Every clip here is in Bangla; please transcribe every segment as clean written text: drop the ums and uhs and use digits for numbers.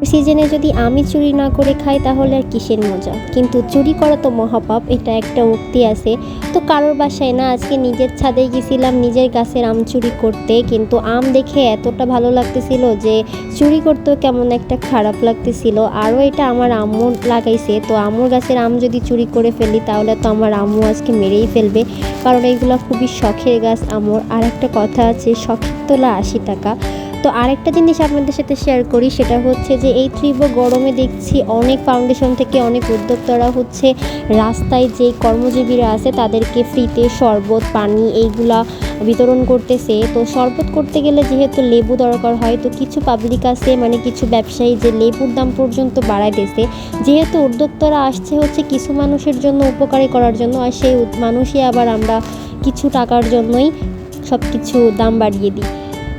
সিজনে যদি আমি চুরি না করে খাই তাহলে আর কিসের মজা। কিন্তু চুরি করা তো মহাপাপ, এটা একটা উক্তি আছে। তো কারোর বাসায় না, আজকে নিজের ছাদে গেছিলাম নিজের গাছের আম চুরি করতে, কিন্তু আম দেখে এতটা ভালো লাগতেছিল যে চুরি করতেও কেমন একটা খারাপ লাগতেছিল। আরও এটা আমার আম্মু লাগাইছে, তো আম্মুর গাছের আম যদি চুরি করে ফেলি তাহলে তো আমার আম্মু আজকে মেরেই ফেলবে, কারণ এইগুলো খুবই শখের গাছ আম্মুর। আর একটা কথা আছে, শখের তোলা 80 টাকা। তো আরেকটা জিনিস আপনাদের সাথে শেয়ার করি, সেটা হচ্ছে যে এই তীব্র গরমে দেখছি অনেক ফাউন্ডেশন থেকে অনেক উদ্যোক্তারা হচ্ছে রাস্তায় যে কর্মজীবীরা আছে তাদেরকে ফ্রিতে শরবত পানি এইগুলা বিতরণ করতেছে। তো শরবত করতে গেলে যেহেতু লেবু দরকার হয়, তো কিছু পাবলিক আছে মানে কিছু ব্যবসায়ী যে লেবুর দাম পর্যন্ত বাড়ায় দিয়েছে। যেহেতু উদ্যোক্তারা আসছে হচ্ছে কিছু মানুষের জন্য উপকারী করার জন্য, আর সেই মানুষই আবার আমরা কিছু টাকার জন্যই সব কিছু দাম বাড়িয়ে দিই।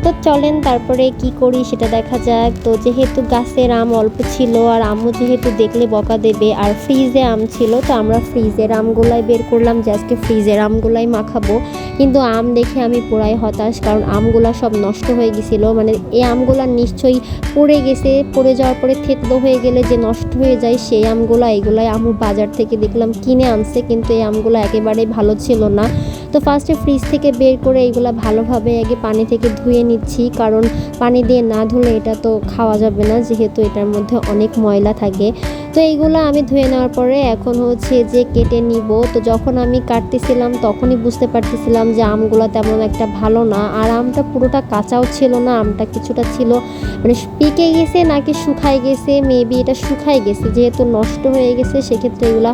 তো চলেন তারপরে কি করি সেটা দেখা যাক। তো যেহেতু গাছের আম অল্প ছিল আর আম্মু যেহেতু দেখলে বকা দেবে, আর ফ্রিজে আম ছিল, তো আমরা ফ্রিজের আমগুলাই বের করলাম যে আজকে ফ্রিজের আমগুলাই মাখাবো। কিন্তু আম দেখে আমি পুরাই হতাশ, কারণ আমগুলা সব নষ্ট হয়ে গেছিলো। মানে এই আমগুলা নিশ্চয়ই পড়ে গেছে, পড়ে যাওয়ার পরে থেতলো হয়ে গেলে যে নষ্ট হয়ে যায় সেই আমগুলা, এগুলাই আম্মু বাজার থেকে দেখলাম কিনে আনছে, কিন্তু এই আমগুলো একেবারেই ভালো ছিল না। তো ফার্স্টে ফ্রিজ থেকে বের করে এইগুলা ভালোভাবে আগে পানি থেকে ধুয়ে নিচ্ছি, কারণ পানি দিয়ে না ধুলে এটা তো খাওয়া যাবে না, যেহেতু এটার মধ্যে অনেক ময়লা থাকে। তো এইগুলো আমি ধুয়ে নেওয়ার পরে এখন হচ্ছে যে কেটে নিব। তো যখন আমি কাটতেছিলাম তখনই বুঝতে পারতেছিলাম যে আমগুলো তেমন একটা ভালো না, আর আমটা পুরোটা কাঁচাও ছিল না, আমটা কিছুটা ছিল মানে পেকে গেছে নাকি শুকায় গেছে, মেবি এটা শুকায় গেছে, যেহেতু নষ্ট হয়ে গেছে সেক্ষেত্রে এগুলা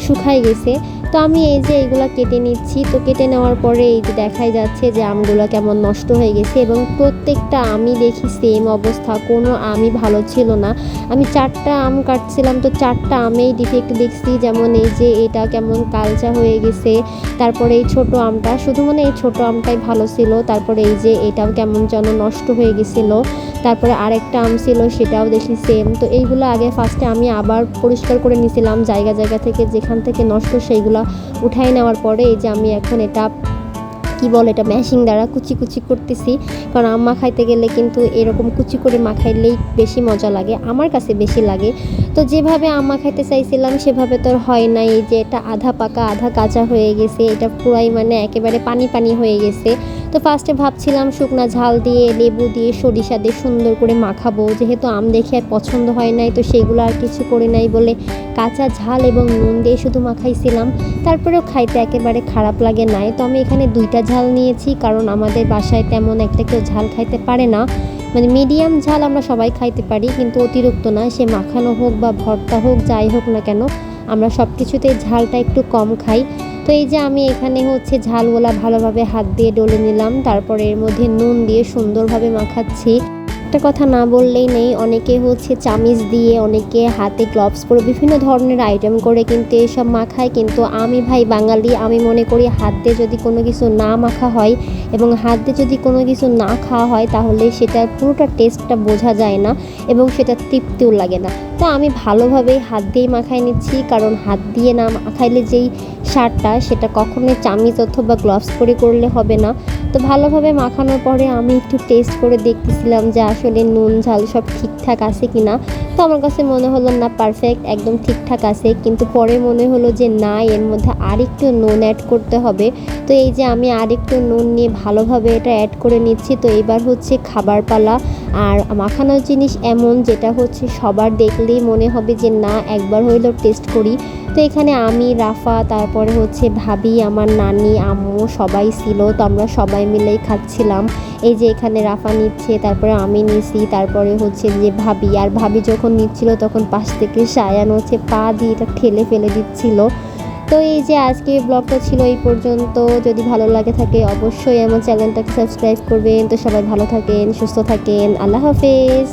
শুকায় গেছে। তো আমি এই যে এইগুলা কেটে নিচ্ছি। তো কেটে নেওয়ার পরে এই যে দেখাই যাচ্ছে যে আমগুলো কেমন নষ্ট হয়ে গেছে, এবং প্রত্যেকটা আমি দেখি সেম অবস্থা, কোনো আমই ভালো ছিল না। আমি 4টা আম কাটছিলাম, তো 4টা আমেই ডিফেক্ট দেখছি। যেমন এই যে এটা কেমন কালচা হয়ে গেছে, তারপরে এই ছোট আমটা, শুধু মানে এই ছোট আমটাই ভালো ছিল, তারপরে এই যে এটাও কেমন যেন নষ্ট হয়ে গেছিলো, তারপরে আরেকটা আম ছিল সেটাও দেখি সেম। তো এইগুলো আগে ফার্স্টে আমি আবার পরিষ্কার করে নিয়েছিলাম জায়গা জায়গা থেকে, যেখান থেকে নষ্ট সেইগুলো উঠাই নেওয়ার পরে এই যে আমি এখন এটা কি বলে, এটা ম্যাশিং দ্বারা কুচি কুচি করতেছি, কারণ আম মাখাইতে গেলে কিন্তু এরকম কুচি করে মাখাইলেই বেশি মজা লাগে, আমার কাছে বেশি লাগে। তো যেভাবে আম মাখাইতে চাইছিলাম সেভাবে তো হয় নাই, এই যে এটা আধা পাকা আধা কাঁচা হয়ে গেছে, এটা পুরাই মানে একেবারে পানি পানি হয়ে গেছে। তো ফার্স্টে ভাবছিলাম শুকনা ঝাল দিয়ে লেবু দিয়ে সরিষা দিয়ে সুন্দর করে মাখাবো, যেহেতু আম দেখে আর পছন্দ হয় নাই, তো সেগুলো আর কিছু করে নাই বলে কাঁচা ঝাল এবং নুন দিয়ে শুধু মাখাইছিলাম। তারপরেও খাইতে একেবারে খারাপ লাগে নাই। তো আমি এখানে 2টা ঝাল নিয়েছি, কারণ আমাদের বাসায় তেমন একটা কেউ ঝাল খাইতে পারে না, মানে মিডিয়াম ঝাল আমরা সবাই খাইতে পারি, কিন্তু অতিরিক্ত না, সে মাখানো হোক বা ভর্তা হোক যাই হোক না কেন, আমরা সব কিছুতেই ঝালটা একটু কম খাই। তো এই যে আমি এখানে হচ্ছে ঝালগুলা ভালোভাবে হাত দিয়ে ডলে নিলাম, তারপরে এর মধ্যে নুন দিয়ে সুন্দরভাবে মাখাচ্ছি। একটা কথা না বললেই নেই, অনেকে হচ্ছে চামিচ দিয়ে, অনেকে হাতে গ্লাভস পরে বিভিন্ন ধরনের আইটেম করে কিন্তু এসব মাখায়, কিন্তু আমি ভাই বাঙালি, আমি মনে করি হাত দিয়ে যদি কোনো কিছু না মাখা হয় এবং হাত দিয়ে যদি কোনো কিছু না খাওয়া হয় তাহলে সেটার পুরোটা টেস্টটা বোঝা যায় না এবং সেটা তৃপ্তিও লাগে না। তো আমি ভালোভাবেই হাত দিয়েই মাখাই নিচ্ছি, কারণ হাত দিয়ে না মাখাইলে যেই স্বাদটা সেটা কখনোই চামিচ অথবা গ্লাভস পরে করলে হবে না। তো ভালোভাবে মাখানোর পরে আমি একটু টেস্ট করে দেখতেছিলাম যে আসলে নুন ঝাল সব ঠিকঠাক আছে কি না। তো আমার কাছে মনে হলো না, পারফেক্ট একদম ঠিকঠাক আছে, কিন্তু পরে মনে হলো যে না, এর মধ্যে আরেকটু নুন অ্যাড করতে হবে। তো এই যে আমি আরেকটু নুন নিয়ে ভালোভাবে এটা অ্যাড করে নিচ্ছি। তো এবার হচ্ছে খাবার পালা। আর মাখানোর জিনিস এমন যেটা হচ্ছে সবার দেখলেই মনে হবে যে না, একবার হইলেও টেস্ট করি। তো এখানে আমি, রাফা, তারপরে হচ্ছে ভাবি, আমার নানি, আম্মু সবাই ছিল, তো আমরা সবাই মিলেই খাচ্ছিলাম। এই যে এখানে রাফা নিচ্ছে, তারপরে আমি নিছি, তারপরে হচ্ছে যে ভাবি, আর ভাবি যখন নিচ্ছিল তখন পাশ থেকে সায়ান হচ্ছে পা দিয়ে এটা ঠেলে ফেলে দিচ্ছিল। তো এই যে আজকে ব্লগটা ছিল এই পর্যন্ত। যদি ভালো লাগে থাকে অবশ্যই আমার চ্যানেলটাকে সাবস্ক্রাইব করবেন। তো সবাই ভালো থাকেন, সুস্থ থাকেন, আল্লাহ হাফেজ।